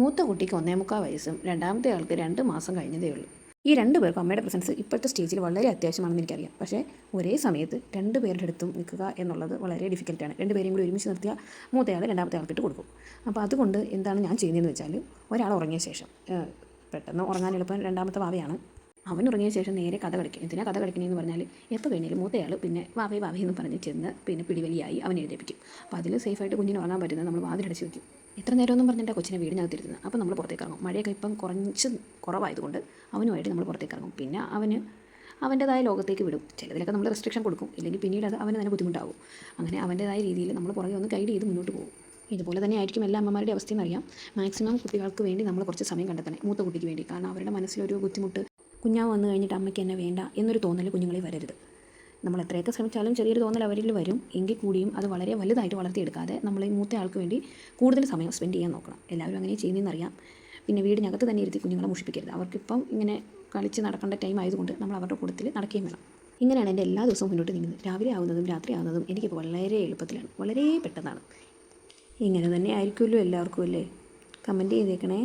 മൂത്ത കുട്ടിക്ക് 1.25 വയസ്സും രണ്ടാമത്തെ ആൾക്ക് 2 മാസം കഴിഞ്ഞതേ ഉള്ളൂ. ഈ 2 പേർക്കും അമ്മയുടെ പ്രസൻസ് ഇപ്പോഴത്തെ സ്റ്റേജിൽ വളരെ അത്യാവശ്യമാണെന്ന് എനിക്കറിയാം. പക്ഷേ ഒരേ സമയത്ത് 2 പേരുടെ അടുത്തും നിൽക്കുക എന്നുള്ളത് വളരെ ഡിഫിക്കൽട്ടാണ്. 2 പേരെയും കൂടി ഒരുമിച്ച് നിർത്തിയാൽ മൂത്തയാൾ രണ്ടാമത്തെ ആൾക്കിട്ട് കൊടുക്കും. അപ്പോൾ അതുകൊണ്ട് എന്താണ് ഞാൻ ചെയ്യുന്നതെന്ന് വെച്ചാൽ, ഒരാൾ ഉറങ്ങിയ ശേഷം പെട്ടെന്ന് ഉറങ്ങാൻ എളുപ്പം രണ്ടാമത്തെ വാവയാണ്. അവൻ ഉറങ്ങിയ ശേഷം നേരെ കഥ കളിക്കും. എന്തിനാ കഥ കളിക്കണമെന്ന് പറഞ്ഞാൽ, എപ്പോൾ കഴിഞ്ഞാലും മൂത്തയാൾ പിന്നെ വാവേ വാവേ എന്ന് പറഞ്ഞ് ചെന്ന് പിന്നെ പിടിവലിയായി അവൻ എഴുന്നേൽപ്പിക്കും. അപ്പോൾ അതിൽ സേഫായിട്ട് കുഞ്ഞിന് ഉറങ്ങാൻ പറ്റുന്നത് നമ്മൾ വാതിലടച്ച് വയ്ക്കും. എത്ര നേരമൊന്നും പറഞ്ഞിട്ട് കൊച്ചിനെ വീടിനകത്തിരുന്നത്. അപ്പോൾ നമ്മൾ പുറത്തേക്ക് ഇറങ്ങും. മഴയൊക്കെ ഇപ്പം കുറവായതുകൊണ്ട് അവനുമായിട്ട് നമ്മൾ പുറത്തേക്ക് ഇറങ്ങും. പിന്നെ അവൻ്റേതായ ലോകത്തേക്ക് വിടും. ചിലതിലൊക്കെ നമ്മൾ റെസ്ട്രിക്ഷൻ കൊടുക്കും, ഇല്ലെങ്കിൽ പിന്നീട് അത് അവന് തന്നെ ബുദ്ധിമുട്ടാകും. അങ്ങനെ അവൻ്റേതായ രീതിയിൽ നമ്മൾ പുറകെ ഒന്ന് ഗൈഡ് ചെയ്ത് മുന്നോട്ട് പോകും. ഇതുപോലെ തന്നെ ആയിരിക്കും എല്ലാ അമ്മമാരുടെ അവസ്ഥയെന്ന് അറിയാം. മാക്സിമം കുട്ടികൾക്ക് വേണ്ടി നമ്മൾ കുറച്ച് സമയം കണ്ടെത്തണേ, മൂത്ത കുട്ടിക്ക് വേണ്ടി. കാരണം അവരുടെ മനസ്സിലൊരു ബുദ്ധിമുട്ട്, കുഞ്ഞാവ് വന്നു കഴിഞ്ഞിട്ട് അമ്മയ്ക്ക് എന്നെ വേണ്ട എന്നൊരു തോന്നൽ കുഞ്ഞുങ്ങളിൽ വരരുത്. നമ്മൾ എത്രയൊക്കെ ശ്രമിച്ചാലും ചെറിയൊരു തോന്നൽ അവരിൽ വരും. എങ്കിൽ കൂടിയും അത് വളരെ വലുതായിട്ട് വളർത്തിയെടുക്കാതെ നമ്മൾ ഈ മൂത്ത ആൾക്ക് വേണ്ടി കൂടുതൽ സമയം സ്പെൻഡ് ചെയ്യാൻ നോക്കണം. എല്ലാവരും അങ്ങനെ ചെയ്യുന്നതെന്നറിയാം. പിന്നെ വീടിനകത്ത് തന്നെ ഇരുത്തി കുഞ്ഞുങ്ങളെ മുഷിപ്പിക്കരുത്. അവർക്കിപ്പം ഇങ്ങനെ കളിച്ച് നടക്കേണ്ട ടൈം ആയതുകൊണ്ട് നമ്മൾ അവരുടെ കൂട്ടത്തിൽ നടക്കുകയും വേണം. ഇങ്ങനെയാണ് എൻ്റെ എല്ലാ ദിവസവും മുന്നോട്ട് നീങ്ങുന്നത്. രാവിലെ ആവുന്നതും രാത്രി ആവുന്നതും എനിക്കിപ്പോൾ വളരെ എളുപ്പത്തിലാണ്, വളരെ പെട്ടെന്നാണ്. ഇങ്ങനെ തന്നെ ആയിരിക്കുമല്ലോ എല്ലാവർക്കും അല്ലേ? കമൻറ്റ് ചെയ്തേക്കണേ.